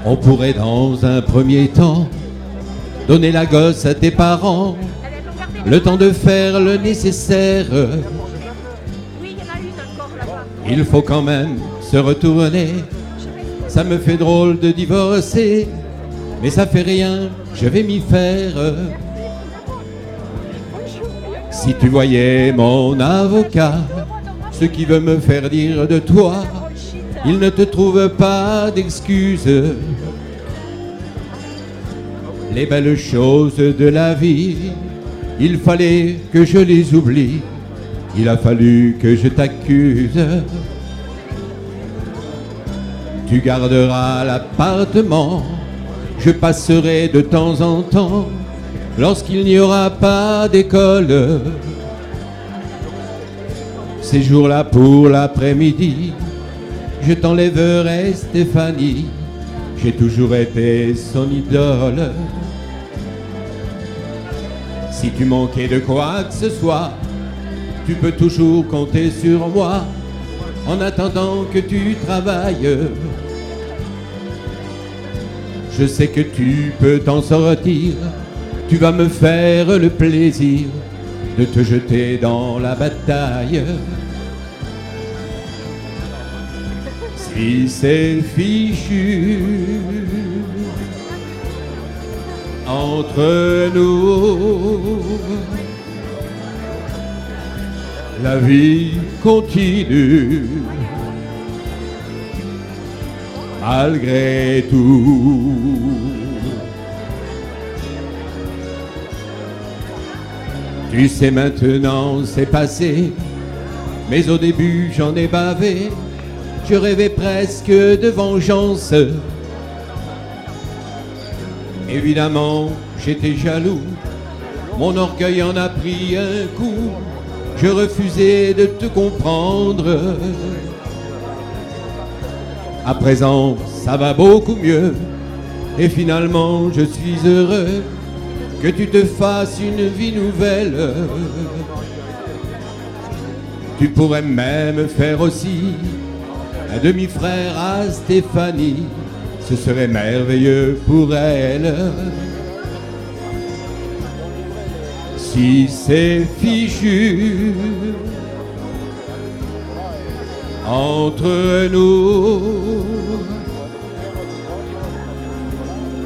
On pourrait dans un premier temps donner la gosse à tes parents, le temps de faire le nécessaire. Il faut quand même se retourner. Ça me fait drôle de divorcer, mais ça fait rien, je vais m'y faire. Si tu voyais mon avocat, ce qui veut me faire dire de toi, il ne te trouve pas d'excuses. Les belles choses de la vie, il fallait que je les oublie. Il a fallu que je t'accuse. Tu garderas l'appartement, je passerai de temps en temps, lorsqu'il n'y aura pas d'école. Ces jours-là pour l'après-midi, je t'enlèverai Stéphanie, j'ai toujours été son idole. Si tu manquais de quoi que ce soit, tu peux toujours compter sur moi, en attendant que tu travailles. Je sais que tu peux t'en sortir, tu vas me faire le plaisir de te jeter dans la bataille. Si c'est fichu entre nous, la vie continue malgré tout. Tu sais maintenant c'est passé, mais au début j'en ai bavé. Je rêvais presque de vengeance. Évidemment j'étais jaloux, mon orgueil en a pris un coup. Je refusais de te comprendre. À présent, ça va beaucoup mieux. Et finalement, je suis heureux que tu te fasses une vie nouvelle. Tu pourrais même faire aussi un demi-frère à Stéphanie. Ce serait merveilleux pour elle. Si c'est fichu entre nous,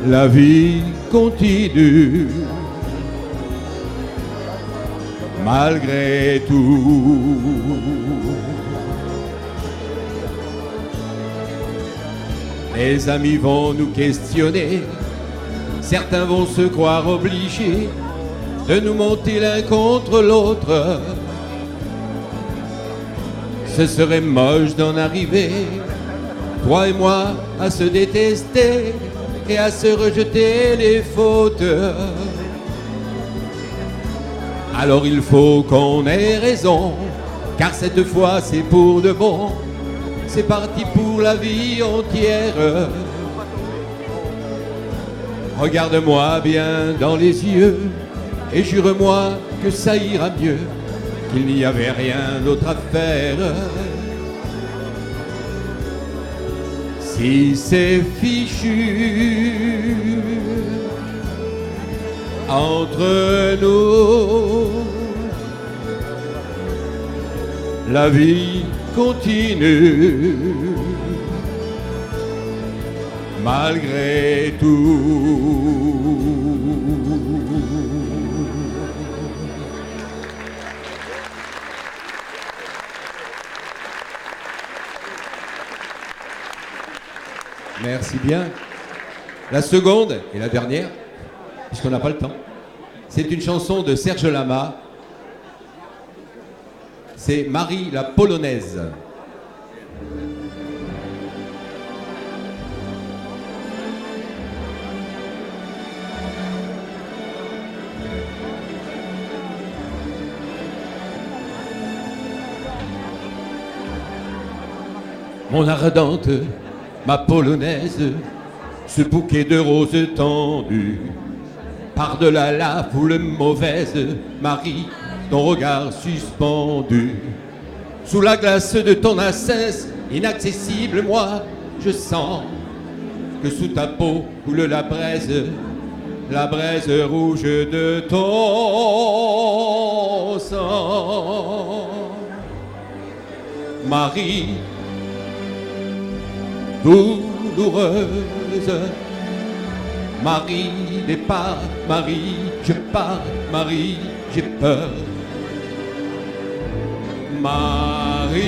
la vie continue malgré tout. Les amis vont nous questionner, certains vont se croire obligés de nous monter l'un contre l'autre. Ce serait moche d'en arriver, toi et moi, à se détester et à se rejeter les fautes. Alors il faut qu'on ait raison, car cette fois c'est pour de bon. C'est parti pour la vie entière. Regarde-moi bien dans les yeux et jure-moi que ça ira mieux, qu'il n'y avait rien d'autre à faire. Si c'est fichu entre nous, la vie continue malgré tout. Merci bien. La seconde et la dernière, puisqu'on n'a pas le temps, c'est une chanson de Serge Lama. C'est Marie la Polonaise. Mon ardente, ma polonaise, ce bouquet de roses tendues, par-delà la foule mauvaise, Marie, ton regard suspendu. Sous la glace de ton inceste inaccessible, moi, je sens que sous ta peau coule la braise rouge de ton sang. Marie, douloureuse, Marie, départ, Marie, je pars, Marie, j'ai peur. Marie,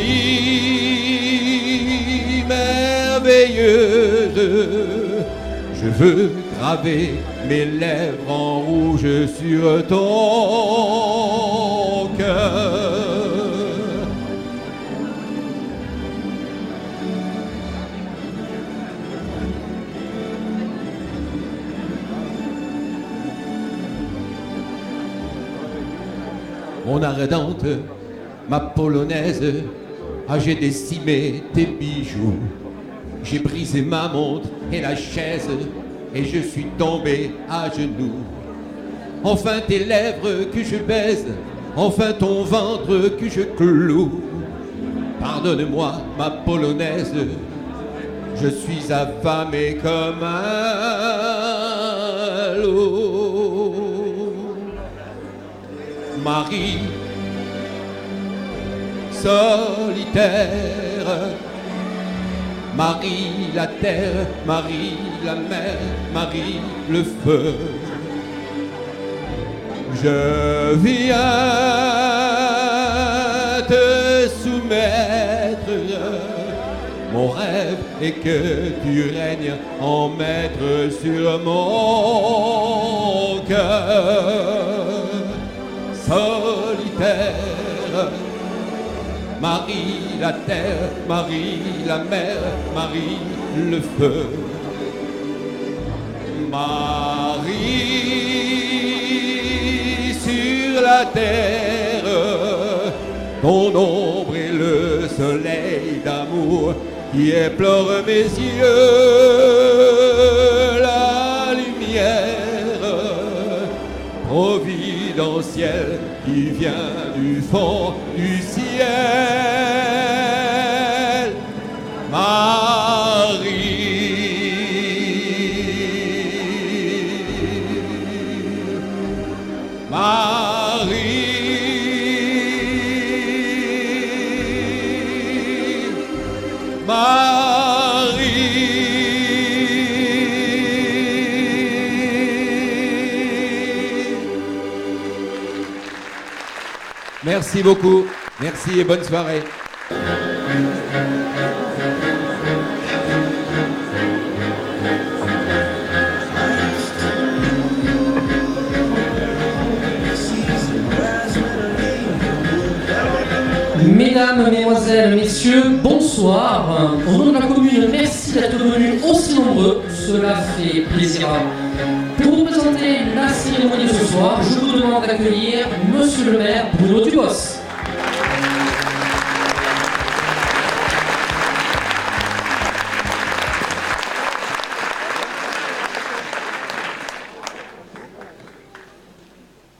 merveilleuse, je veux graver mes lèvres en rouge sur ton cœur. Mon ardente, ma polonaise, j'ai décimé tes bijoux. J'ai brisé ma montre et la chaise, et je suis tombé à genoux. Enfin tes lèvres que je baise, enfin ton ventre que je cloue. Pardonne-moi, ma polonaise, je suis affamé comme un loup. Marie, solitaire, Marie la terre, Marie la mer, Marie le feu. Je viens te soumettre, mon rêve est que tu règnes en maître sur mon cœur. Solitaire, Marie la terre, Marie la mer, Marie le feu. Marie sur la terre, ton ombre est le soleil d'amour qui éplore mes yeux. La lumière providentielle qui vient du fond du ciel. Marie, Marie, Marie. Merci beaucoup, merci et bonne soirée. Mesdames, Mesdemoiselles, Messieurs, bonsoir. Au nom de la commune, merci d'être venus aussi nombreux. Cela fait plaisir. Pour vous présenter la cérémonie de ce soir, je vous demande d'accueillir Monsieur le maire Bruno Dubos.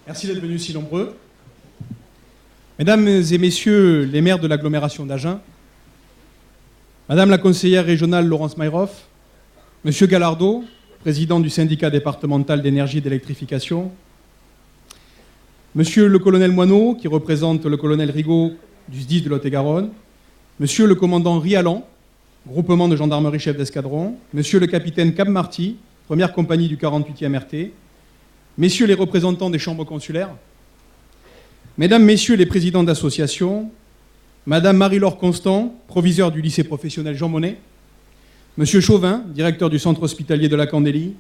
Merci d'être venus si nombreux. Mesdames et messieurs les maires de l'agglomération d'Agen, Madame la conseillère régionale Laurence Mayroff, Monsieur Gallardo, président du syndicat départemental d'énergie et d'électrification, Monsieur le colonel Moineau, qui représente le colonel Rigaud du SDIS de Lot-et-Garonne, Monsieur le commandant Rialan, groupement de gendarmerie chef d'escadron, Monsieur le capitaine Cap-Marty, première compagnie du 48e RT, Messieurs les représentants des chambres consulaires, Mesdames, Messieurs les présidents d'associations, Madame Marie-Laure Constant, proviseure du lycée professionnel Jean Monnet, Monsieur Chauvin, directeur du centre hospitalier de la Candélie,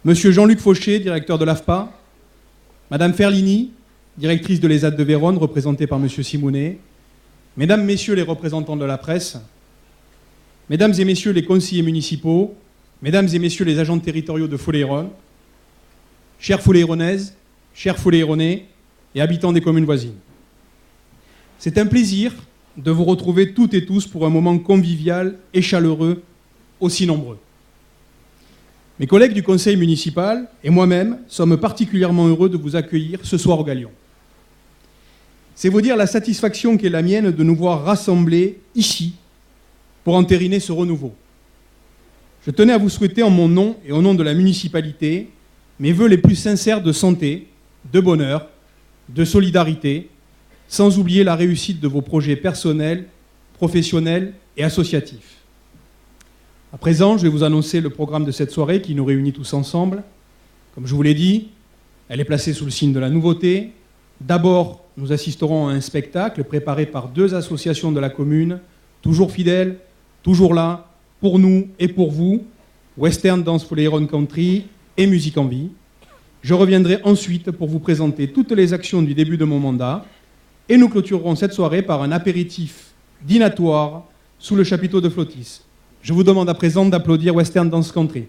Monsieur Jean-Luc Fauché, directeur de l'AFPA, Madame Ferlini, directrice de l'ESAT de Vérone, représentée par Monsieur Simounet, Mesdames, Messieurs les représentants de la presse, Mesdames et Messieurs les conseillers municipaux, Mesdames et Messieurs les agents territoriaux de Foléron, chères Foléronaises, chers Foléronais et habitants des communes voisines. C'est un plaisir de vous retrouver toutes et tous pour un moment convivial et chaleureux, aussi nombreux. Mes collègues du conseil municipal et moi-même sommes particulièrement heureux de vous accueillir ce soir au Galion. C'est vous dire la satisfaction qu'est la mienne de nous voir rassemblés ici pour entériner ce renouveau. Je tenais à vous souhaiter en mon nom et au nom de la municipalité mes vœux les plus sincères de santé, de bonheur, de solidarité, sans oublier la réussite de vos projets personnels, professionnels et associatifs. À présent, je vais vous annoncer le programme de cette soirée qui nous réunit tous ensemble. Comme je vous l'ai dit, elle est placée sous le signe de la nouveauté. D'abord, nous assisterons à un spectacle préparé par 2 associations de la commune, toujours fidèles, toujours là, pour nous et pour vous, Western Dance Foleyron Country et Musique en Vie. Je reviendrai ensuite pour vous présenter toutes les actions du début de mon mandat et nous clôturerons cette soirée par un apéritif dînatoire sous le chapiteau de Flotis. Je vous demande à présent d'applaudir Western Dance Country.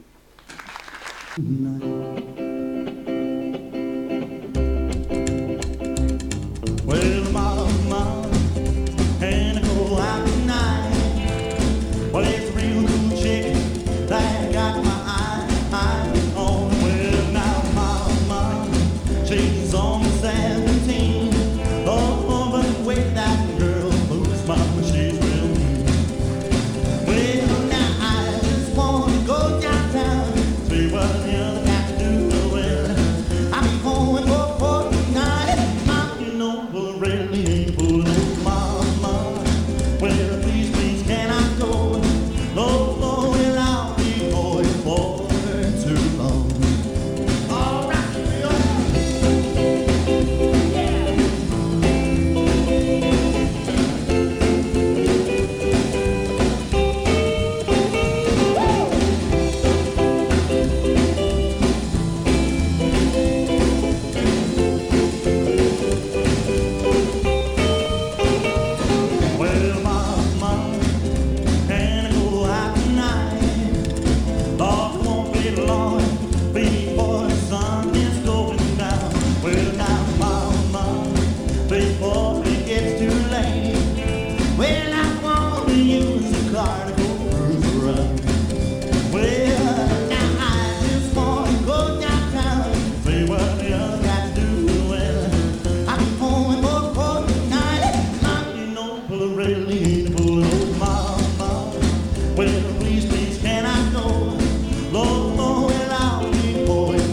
Well, mama, and I go out tonight. Well, it's a real cool chick that I got my eye on. Well, now, mama, she's on 17. Oh, but the way that girl moves, mama, she's real mean. Well, now I just want to go downtown, see what the other got to do. Well, I'll be home for tonight. You know, well, really ain't fooling mama. Well, please, please, can I go? Lord, Lord, well, I'll be going for too long. All right, well, mama, can I go out tonight? Lord, it won't be long before the sun is going down. Well, now, mama, before it gets too late, well, I want to use the car to go cruise around. Well, now I just want to go downtown, see what the other got to do. Well, I'll be home for tonight. Now, you know, well, really ain't fooling old mama. Well, please, please, can I go? Lord, Lord, well, I'll be going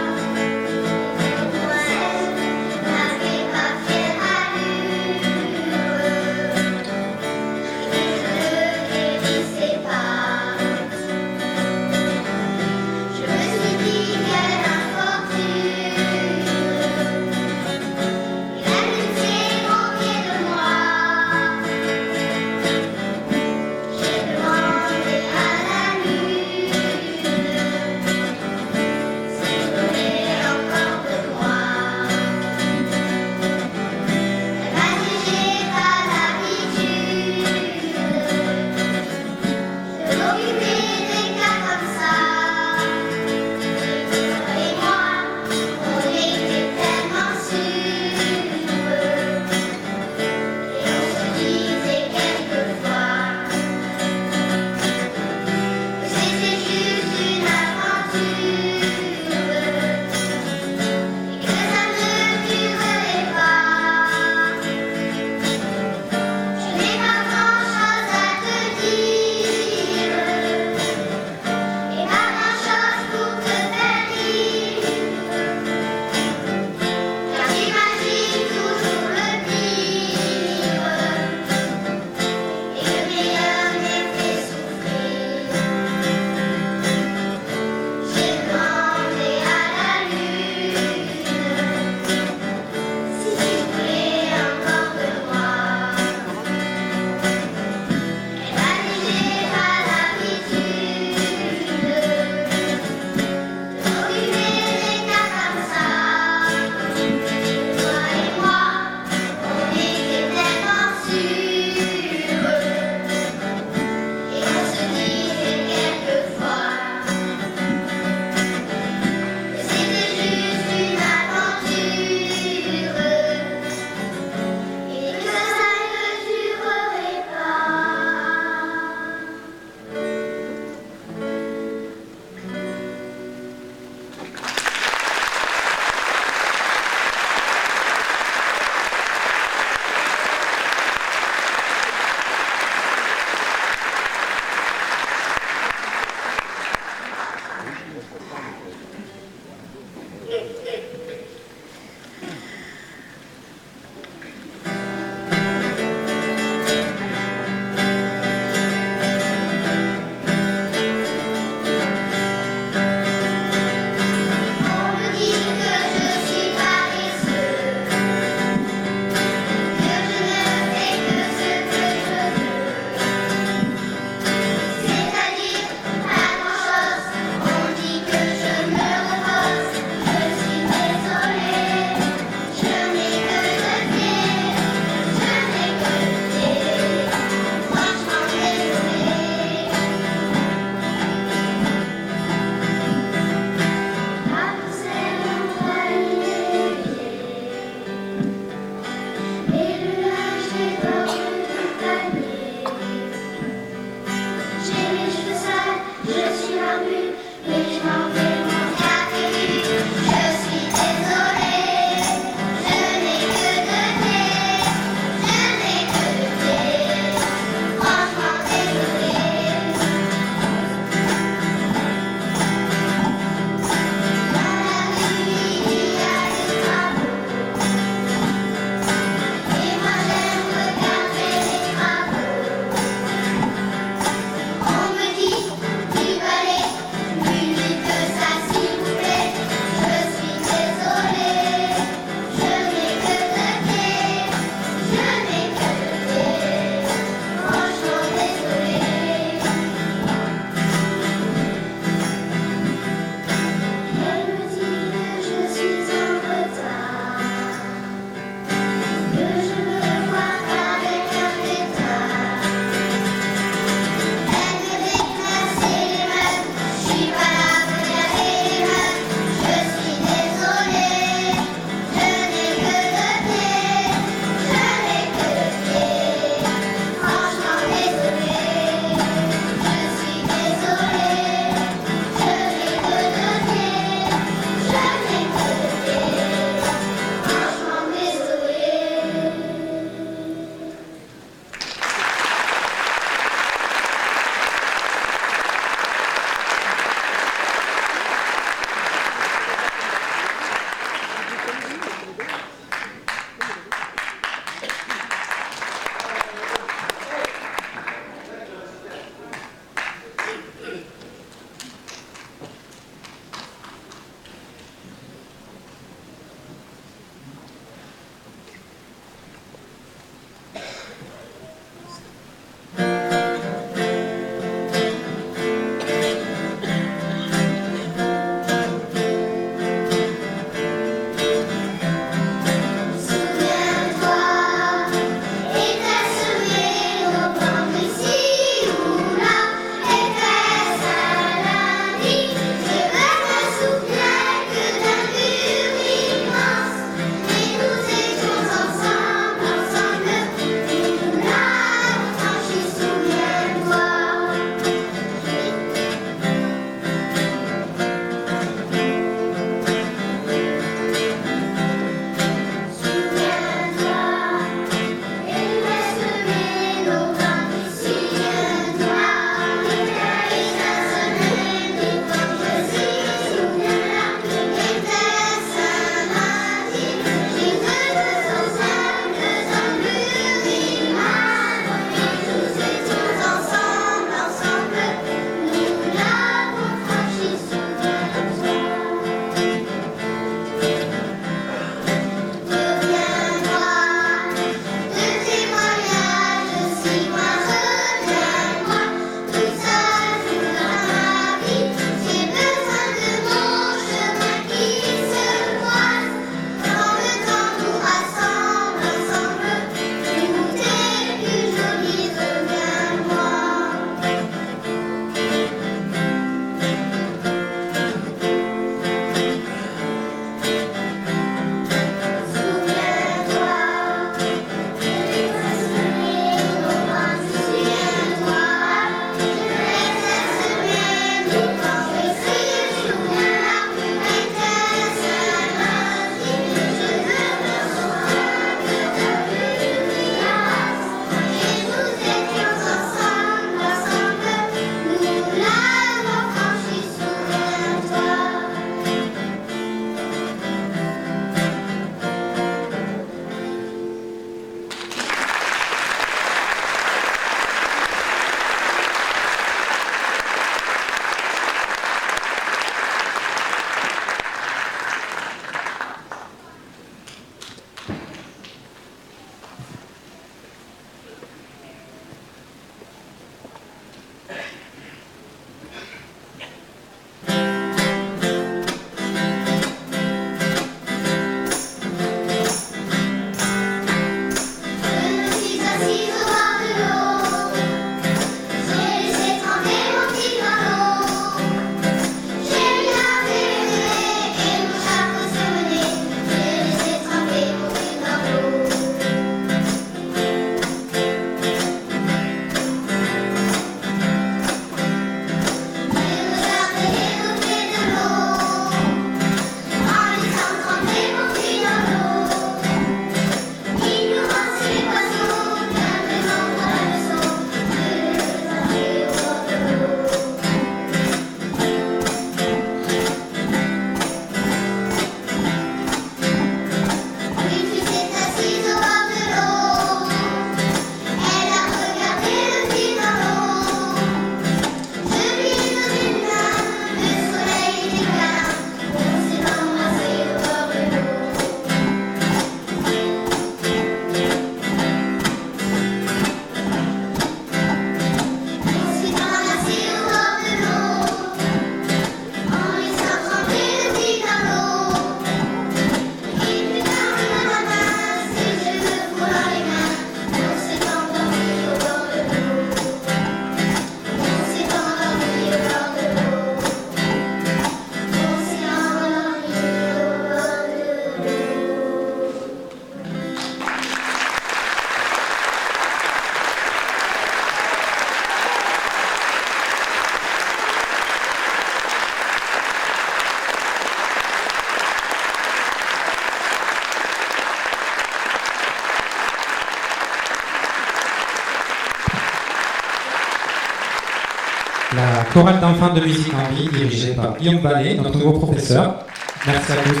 la chorale d'enfants de musique en vie dirigée par Guillaume Vallée, notre nouveau professeur. Merci à tous.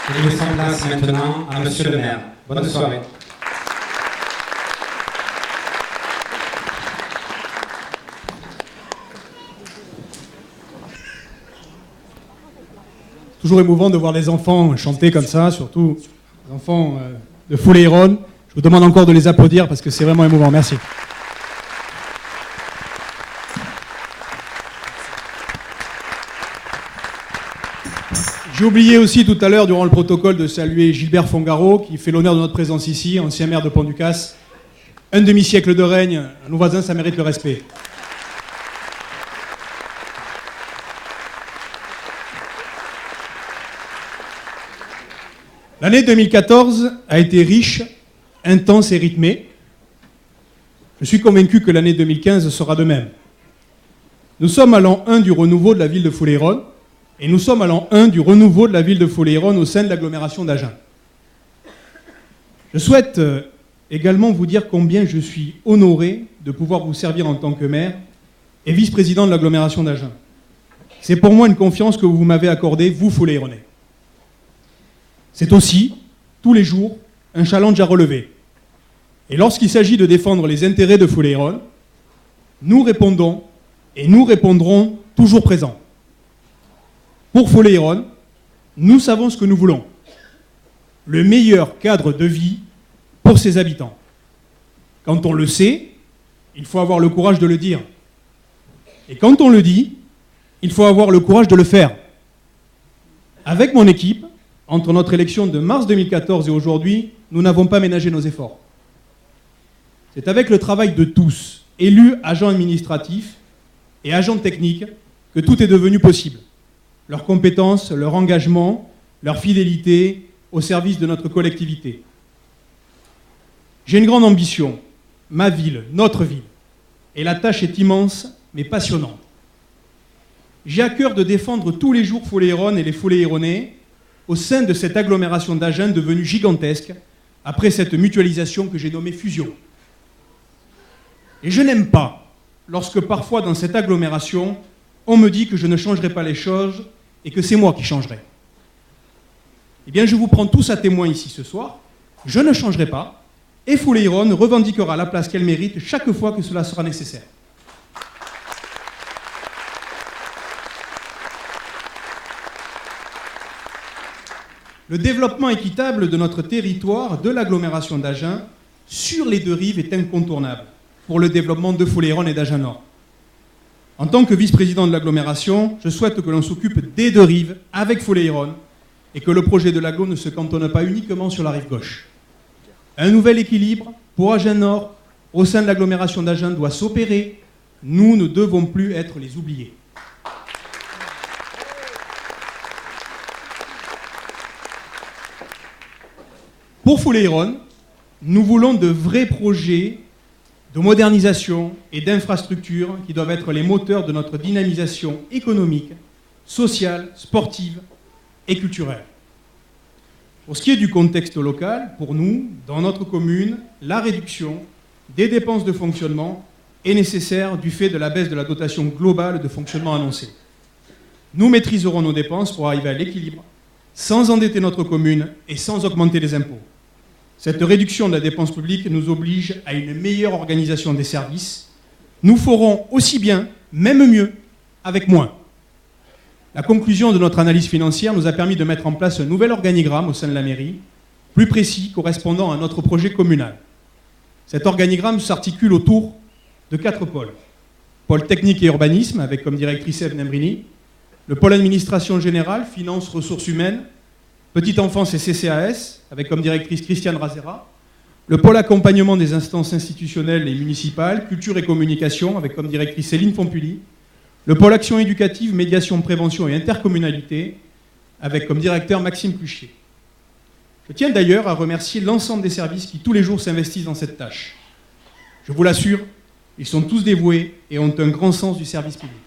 Et nous sommes place maintenant à Monsieur le maire. Bonne soirée. Toujours émouvant de voir les enfants chanter comme ça, surtout les enfants de Fouleiron. Je vous demande encore de les applaudir parce que c'est vraiment émouvant. Merci. J'ai oublié aussi tout à l'heure, durant le protocole, de saluer Gilbert Fongaro, qui fait l'honneur de notre présence ici, ancien maire de Pont-du-Casse. Un demi-siècle de règne, à nos voisins, ça mérite le respect. L'année 2014 a été riche, intense et rythmée. Je suis convaincu que l'année 2015 sera de même. Nous sommes à l'an 1 du renouveau de la ville de Fouleiron et nous sommes à l'an 1 du renouveau de la ville de Fouleiron au sein de l'agglomération d'Agen. Je souhaite également vous dire combien je suis honoré de pouvoir vous servir en tant que maire et vice-président de l'agglomération d'Agen. C'est pour moi une confiance que vous m'avez accordée, vous Fouleyronnais. C'est aussi, tous les jours, un challenge à relever. Et lorsqu'il s'agit de défendre les intérêts de Fouleiron, nous répondons et nous répondrons toujours présents. Pour Fouleiron, nous savons ce que nous voulons. Le meilleur cadre de vie pour ses habitants. Quand on le sait, il faut avoir le courage de le dire. Et quand on le dit, il faut avoir le courage de le faire. Avec mon équipe, entre notre élection de mars 2014 et aujourd'hui, nous n'avons pas ménagé nos efforts. C'est avec le travail de tous, élus, agents administratifs et agents techniques, que tout est devenu possible. Leurs compétences, leur engagement, leur fidélité au service de notre collectivité. J'ai une grande ambition, ma ville, notre ville, et la tâche est immense mais passionnante. J'ai à cœur de défendre tous les jours Fouleiron et les Fouleyronnais au sein de cette agglomération d'Agen devenue gigantesque après cette mutualisation que j'ai nommée fusion. Et je n'aime pas lorsque parfois dans cette agglomération, on me dit que je ne changerai pas les choses et que c'est moi qui changerai. Eh bien, je vous prends tous à témoin ici ce soir, je ne changerai pas et Fouleiron revendiquera la place qu'elle mérite chaque fois que cela sera nécessaire. Le développement équitable de notre territoire, de l'agglomération d'Agen, sur les deux rives est incontournable pour le développement de Fouleiron et d'Agen Nord. En tant que vice-président de l'agglomération, je souhaite que l'on s'occupe des deux rives avec Fouleiron et que le projet de l'agglo ne se cantonne pas uniquement sur la rive gauche. Un nouvel équilibre pour Agen Nord au sein de l'agglomération d'Agen doit s'opérer. Nous ne devons plus être les oubliés. Pour Fouleiron, nous voulons de vrais projets de modernisation et d'infrastructures qui doivent être les moteurs de notre dynamisation économique, sociale, sportive et culturelle. Pour ce qui est du contexte local, pour nous, dans notre commune, la réduction des dépenses de fonctionnement est nécessaire du fait de la baisse de la dotation globale de fonctionnement annoncée. Nous maîtriserons nos dépenses pour arriver à l'équilibre, sans endetter notre commune et sans augmenter les impôts. Cette réduction de la dépense publique nous oblige à une meilleure organisation des services. Nous ferons aussi bien, même mieux, avec moins. La conclusion de notre analyse financière nous a permis de mettre en place un nouvel organigramme au sein de la mairie, plus précis, correspondant à notre projet communal. Cet organigramme s'articule autour de 4 pôles. Pôle technique et urbanisme, avec comme directrice Eve Nembrini, le pôle administration générale, finances, ressources humaines, petite enfance et CCAS, avec comme directrice Christiane Razera, le pôle accompagnement des instances institutionnelles et municipales, culture et communication, avec comme directrice Céline Fompuli, le pôle action éducative, médiation, prévention et intercommunalité, avec comme directeur Maxime Pluchier. Je tiens d'ailleurs à remercier l'ensemble des services qui tous les jours s'investissent dans cette tâche. Je vous l'assure, ils sont tous dévoués et ont un grand sens du service public.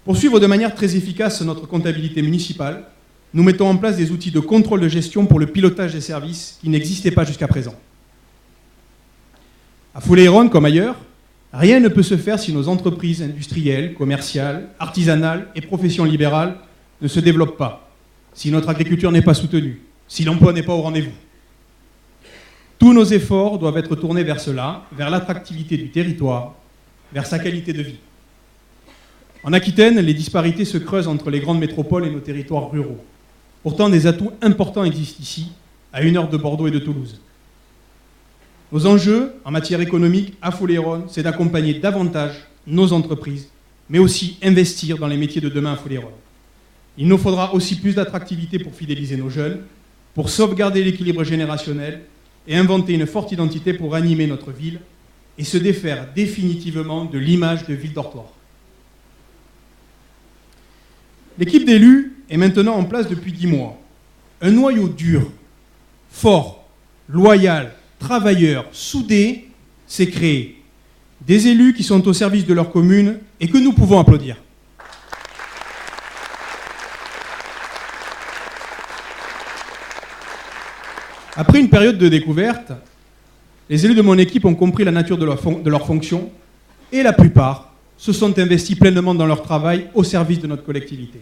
Pour suivre de manière très efficace notre comptabilité municipale, nous mettons en place des outils de contrôle de gestion pour le pilotage des services qui n'existaient pas jusqu'à présent. À Foulé-Héronne, comme ailleurs, rien ne peut se faire si nos entreprises industrielles, commerciales, artisanales et professions libérales ne se développent pas, si notre agriculture n'est pas soutenue, si l'emploi n'est pas au rendez-vous. Tous nos efforts doivent être tournés vers cela, vers l'attractivité du territoire, vers sa qualité de vie. En Aquitaine, les disparités se creusent entre les grandes métropoles et nos territoires ruraux. Pourtant, des atouts importants existent ici, à 1 heure de Bordeaux et de Toulouse. Nos enjeux en matière économique à Foulé-Héronne, c'est d'accompagner davantage nos entreprises, mais aussi investir dans les métiers de demain à Foulé-Héronne. Il nous faudra aussi plus d'attractivité pour fidéliser nos jeunes, pour sauvegarder l'équilibre générationnel et inventer une forte identité pour animer notre ville et se défaire définitivement de l'image de ville dortoir. L'équipe d'élus est maintenant en place depuis 10 mois. Un noyau dur, fort, loyal, travailleur, soudé, s'est créé. Des élus qui sont au service de leur commune et que nous pouvons applaudir. Après une période de découverte, les élus de mon équipe ont compris la nature de leur fonction et la plupart se sont investis pleinement dans leur travail au service de notre collectivité.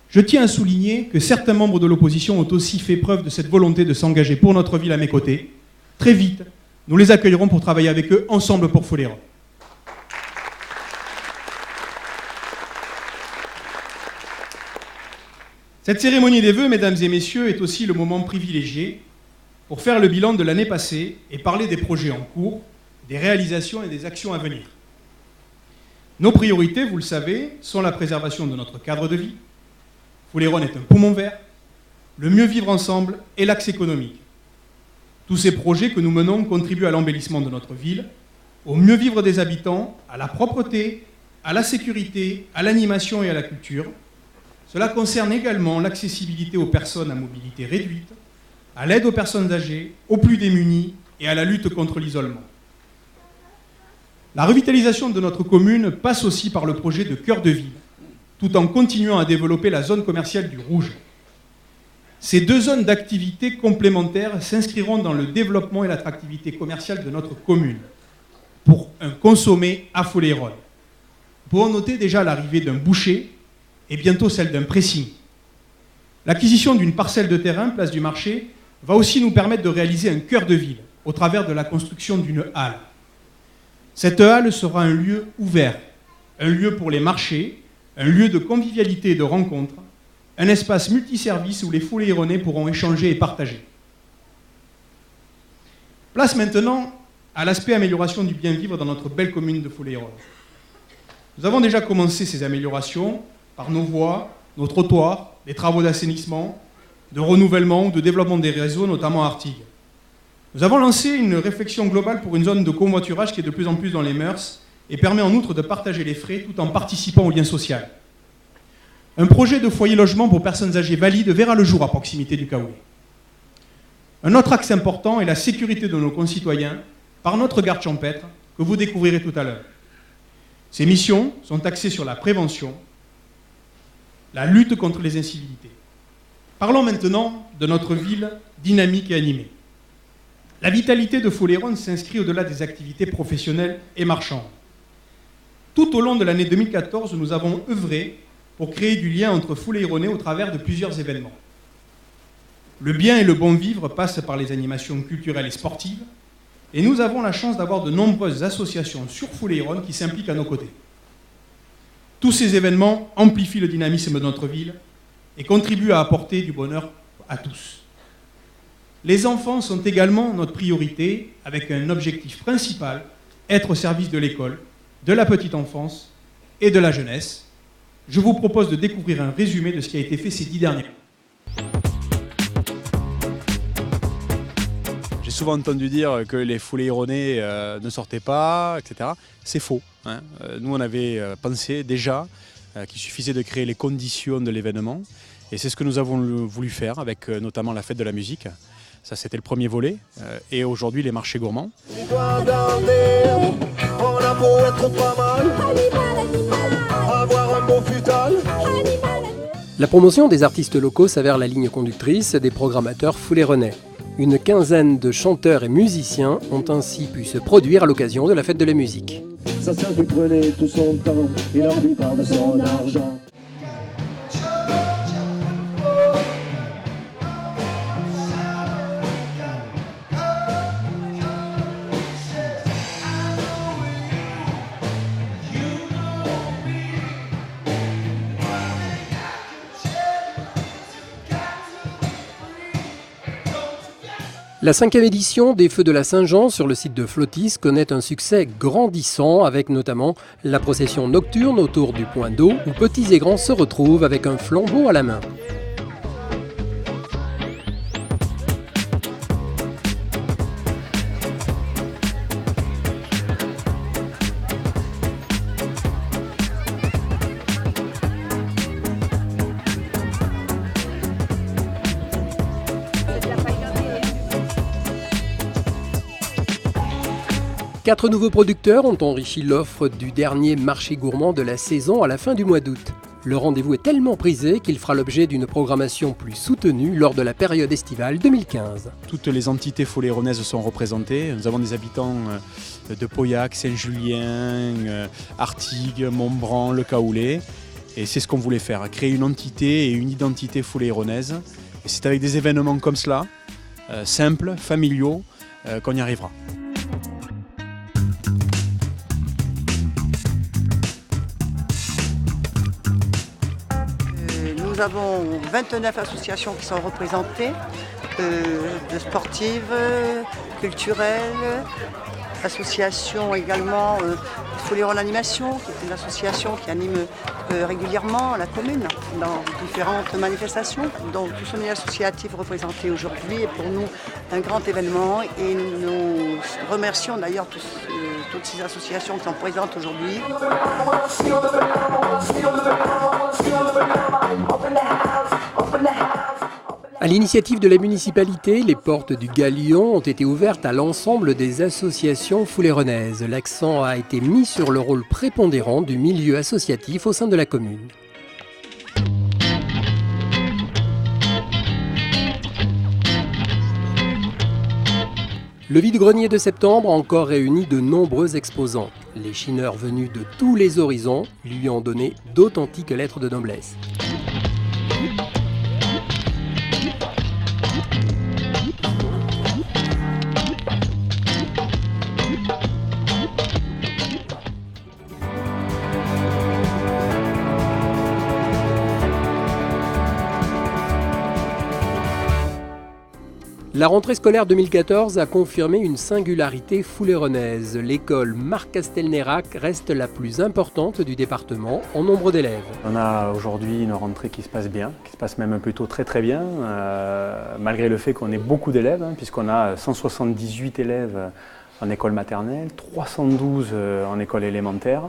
Je tiens à souligner que certains membres de l'opposition ont aussi fait preuve de cette volonté de s'engager pour notre ville à mes côtés. Très vite, nous les accueillerons pour travailler avec eux ensemble pour Foulé-Héronne. Cette cérémonie des vœux, mesdames et messieurs, est aussi le moment privilégié pour faire le bilan de l'année passée et parler des projets en cours, des réalisations et des actions à venir. Nos priorités, vous le savez, sont la préservation de notre cadre de vie. Foulé-Héronne est un poumon vert, le mieux vivre ensemble et l'axe économique. Tous ces projets que nous menons contribuent à l'embellissement de notre ville, au mieux vivre des habitants, à la propreté, à la sécurité, à l'animation et à la culture. Cela concerne également l'accessibilité aux personnes à mobilité réduite, à l'aide aux personnes âgées, aux plus démunis et à la lutte contre l'isolement. La revitalisation de notre commune passe aussi par le projet de cœur de ville, tout en continuant à développer la zone commerciale du Rouge. Ces 2 zones d'activité complémentaires s'inscriront dans le développement et l'attractivité commerciale de notre commune, pour un consommé à Foulé-Héronne. Nous pouvons noter déjà l'arrivée d'un boucher et bientôt celle d'un pressing. L'acquisition d'une parcelle de terrain, place du marché, va aussi nous permettre de réaliser un cœur de ville, au travers de la construction d'une halle. Cette halle sera un lieu ouvert, un lieu pour les marchés, un lieu de convivialité et de rencontre, un espace multiservice où les Foulé-Héronnais pourront échanger et partager. Place maintenant à l'aspect amélioration du bien-vivre dans notre belle commune de Foulé-Héronne. Nous avons déjà commencé ces améliorations par nos voies, nos trottoirs, des travaux d'assainissement, de renouvellement ou de développement des réseaux, notamment à Artigues. Nous avons lancé une réflexion globale pour une zone de covoiturage qui est de plus en plus dans les mœurs et permet en outre de partager les frais tout en participant au lien social. Un projet de foyer logement pour personnes âgées valides verra le jour à proximité du Caoulet. Un autre axe important est la sécurité de nos concitoyens par notre garde champêtre que vous découvrirez tout à l'heure. Ces missions sont axées sur la prévention, la lutte contre les incivilités. Parlons maintenant de notre ville dynamique et animée. La vitalité de Foulé-Héronne s'inscrit au-delà des activités professionnelles et marchandes. Tout au long de l'année 2014, nous avons œuvré pour créer du lien entre Foulé-Héronnais au travers de plusieurs événements. Le bien et le bon vivre passent par les animations culturelles et sportives, et nous avons la chance d'avoir de nombreuses associations sur Foulé-Héronne qui s'impliquent à nos côtés. Tous ces événements amplifient le dynamisme de notre ville et contribuent à apporter du bonheur à tous. Les enfants sont également notre priorité, avec un objectif principal, être au service de l'école, de la petite enfance et de la jeunesse. Je vous propose de découvrir un résumé de ce qui a été fait ces 10 derniers mois. J'ai souvent entendu dire que les Foulé-Héronnais ne sortaient pas, etc. C'est faux. Hein. Nous, on avait pensé déjà qu'il suffisait de créer les conditions de l'événement. Et c'est ce que nous avons voulu faire avec notamment la fête de la musique. Ça, c'était le premier volet. Et aujourd'hui, les marchés gourmands. La promotion des artistes locaux s'avère la ligne conductrice des programmateurs Foulé-Héronnais. Une quinzaine de chanteurs et musiciens ont ainsi pu se produire à l'occasion de la fête de la musique. Ça sert qui prenait tout son temps et la plupart de son argent. La 5e édition des Feux de la Saint-Jean sur le site de Flotis connaît un succès grandissant avec notamment la procession nocturne autour du point d'eau où petits et grands se retrouvent avec un flambeau à la main. Quatre nouveaux producteurs ont enrichi l'offre du dernier marché gourmand de la saison à la fin du mois d'août. Le rendez-vous est tellement prisé qu'il fera l'objet d'une programmation plus soutenue lors de la période estivale 2015. Toutes les entités foléronnaises sont représentées. Nous avons des habitants de Pauillac, Saint-Julien, Artigues, Montbran, Le Caoulet. Et c'est ce qu'on voulait faire, créer une entité et une identité foléronnaise. Et c'est avec des événements comme cela, simples, familiaux, qu'on y arrivera. Nous avons 29 associations qui sont représentées, de sportives, culturelles, associations également, Foléron Animation, qui est une association qui anime régulièrement la commune dans différentes manifestations. Donc tout ce milieu associatif représenté aujourd'hui est pour nous un grand événement et nous remercions d'ailleurs toutes ces associations qui sont présentes aujourd'hui. À l'initiative de la municipalité, les portes du Galion ont été ouvertes à l'ensemble des associations fouléronnaises. L'accent a été mis sur le rôle prépondérant du milieu associatif au sein de la commune. Le vide-grenier de septembre a encore réuni de nombreux exposants. Les chineurs venus de tous les horizons lui ont donné d'authentiques lettres de noblesse. La rentrée scolaire 2014 a confirmé une singularité fouléronnaise. L'école Marc Castelnerac reste la plus importante du département en nombre d'élèves. On a aujourd'hui une rentrée qui se passe bien, qui se passe même plutôt très très bien, malgré le fait qu'on ait beaucoup d'élèves, puisqu'on a 178 élèves en école maternelle, 312 en école élémentaire.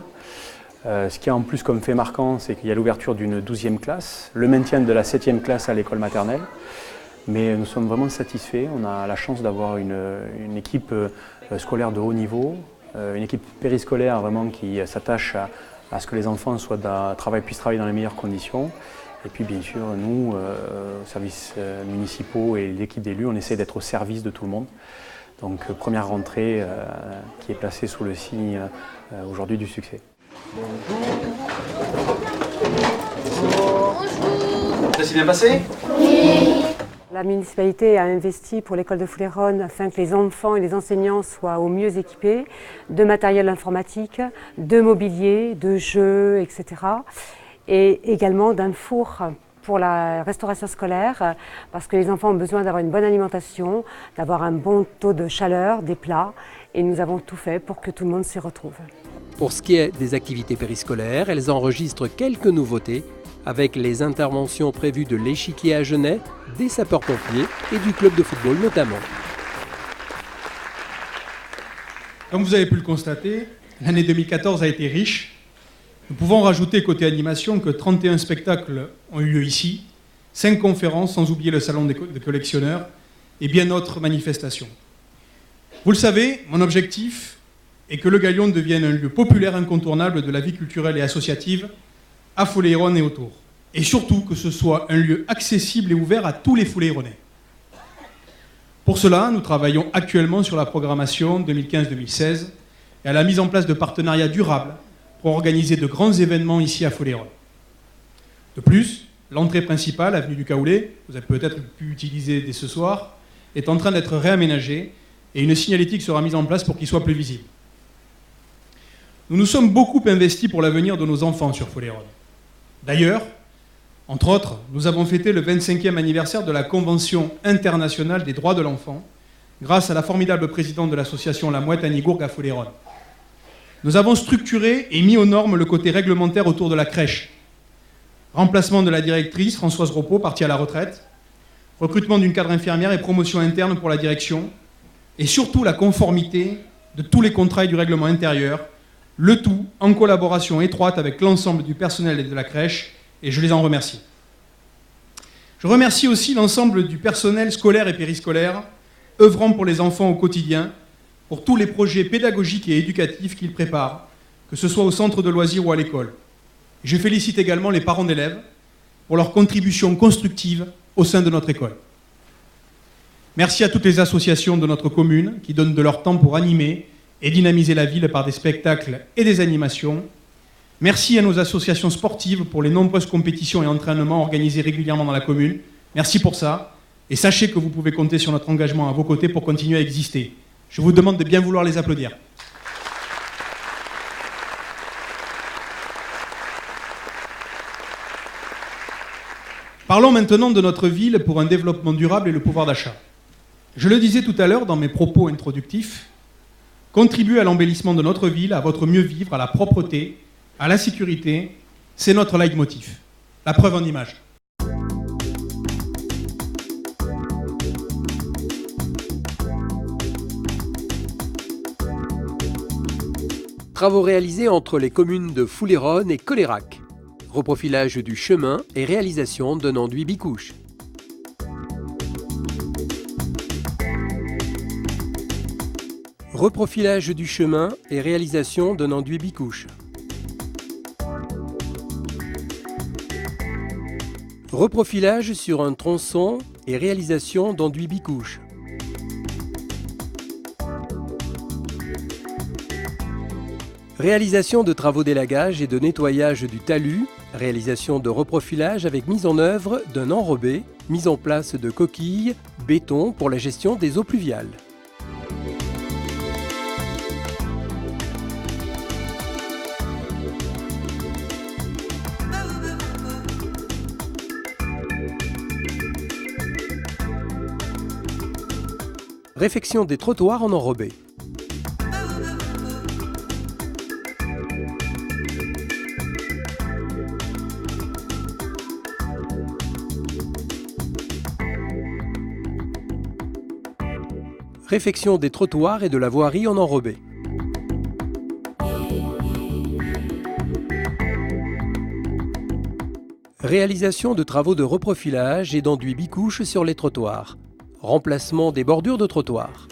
Ce qui a en plus comme fait marquant, c'est qu'il y a l'ouverture d'une 12e classe, le maintien de la 7e classe à l'école maternelle. Mais nous sommes vraiment satisfaits. On a la chance d'avoir une équipe scolaire de haut niveau, une équipe périscolaire vraiment qui s'attache à ce que les enfants puissent travailler dans les meilleures conditions. Et puis bien sûr, nous, services municipaux et l'équipe d'élus, on essaie d'être au service de tout le monde. Donc première rentrée qui est placée sous le signe aujourd'hui du succès. Bonjour. Ça s'est bien passé ? Oui. La municipalité a investi pour l'école de Fouléronne afin que les enfants et les enseignants soient au mieux équipés de matériel informatique, de mobilier, de jeux, etc. Et également d'un four pour la restauration scolaire parce que les enfants ont besoin d'avoir une bonne alimentation, d'avoir un bon taux de chaleur, des plats et nous avons tout fait pour que tout le monde s'y retrouve. Pour ce qui est des activités périscolaires, elles enregistrent quelques nouveautés avec les interventions prévues de l'échiquier à Genèt, des sapeurs-pompiers et du club de football notamment. Comme vous avez pu le constater, l'année 2014 a été riche. Nous pouvons rajouter côté animation que 31 spectacles ont eu lieu ici, 5 conférences, sans oublier le salon des collectionneurs et bien d'autres manifestations. Vous le savez, mon objectif est que le Galion devienne un lieu populaire incontournable de la vie culturelle et associative à Foléron et autour. Et surtout que ce soit un lieu accessible et ouvert à tous les Fouléronnais. Pour cela, nous travaillons actuellement sur la programmation 2015-2016 et à la mise en place de partenariats durables pour organiser de grands événements ici à Foléron. De plus, l'entrée principale, avenue du Caoulet, vous avez peut-être pu utiliser dès ce soir, est en train d'être réaménagée et une signalétique sera mise en place pour qu'il soit plus visible. Nous nous sommes beaucoup investis pour l'avenir de nos enfants sur Foléron. D'ailleurs, entre autres, nous avons fêté le 25e anniversaire de la Convention internationale des droits de l'enfant grâce à la formidable présidente de l'association La Mouette Annie Gourgue à Foléron. Nous avons structuré et mis aux normes le côté réglementaire autour de la crèche. Remplacement de la directrice Françoise Ropeau, partie à la retraite, recrutement d'une cadre infirmière et promotion interne pour la direction, et surtout la conformité de tous les contrats et du règlement intérieur, le tout en collaboration étroite avec l'ensemble du personnel de la crèche, et je les en remercie. Je remercie aussi l'ensemble du personnel scolaire et périscolaire, œuvrant pour les enfants au quotidien, pour tous les projets pédagogiques et éducatifs qu'ils préparent, que ce soit au centre de loisirs ou à l'école. Je félicite également les parents d'élèves pour leur contribution constructive au sein de notre école. Merci à toutes les associations de notre commune qui donnent de leur temps pour animer et dynamiser la ville par des spectacles et des animations. Merci à nos associations sportives pour les nombreuses compétitions et entraînements organisés régulièrement dans la commune. Merci pour ça. Et sachez que vous pouvez compter sur notre engagement à vos côtés pour continuer à exister. Je vous demande de bien vouloir les applaudir. Parlons maintenant de notre ville pour un développement durable et le pouvoir d'achat. Je le disais tout à l'heure dans mes propos introductifs, contribuer à l'embellissement de notre ville, à votre mieux vivre, à la propreté, à la sécurité, c'est notre leitmotiv. La preuve en image. Travaux réalisés entre les communes de Foléron et Colérac. Reprofilage du chemin et réalisation d'un enduit bicouche. Reprofilage du chemin et réalisation d'un enduit bicouche. Reprofilage sur un tronçon et réalisation d'enduit bicouche. Réalisation de travaux d'élagage et de nettoyage du talus, réalisation de reprofilage avec mise en œuvre d'un enrobé, mise en place de coquilles, béton pour la gestion des eaux pluviales. Réfection des trottoirs en enrobé. Réfection des trottoirs et de la voirie en enrobé. Réalisation de travaux de reprofilage et d'enduit bicouche sur les trottoirs. Remplacement des bordures de trottoirs.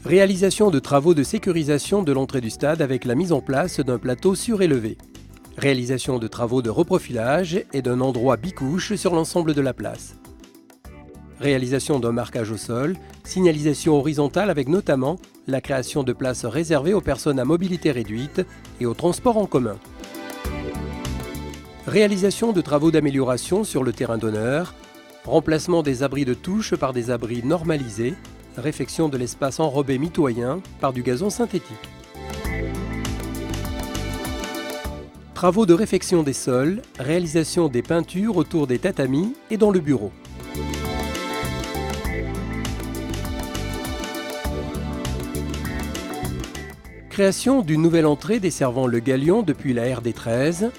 Réalisation de travaux de sécurisation de l'entrée du stade avec la mise en place d'un plateau surélevé. Réalisation de travaux de reprofilage et d'un endroit bicouche sur l'ensemble de la place. Réalisation d'un marquage au sol, signalisation horizontale avec notamment la création de places réservées aux personnes à mobilité réduite et aux transports en commun. Réalisation de travaux d'amélioration sur le terrain d'honneur, remplacement des abris de touche par des abris normalisés, réfection de l'espace enrobé mitoyen par du gazon synthétique. Travaux de réfection des sols, réalisation des peintures autour des tatamis et dans le bureau. Création d'une nouvelle entrée desservant le Galion depuis la RD 13.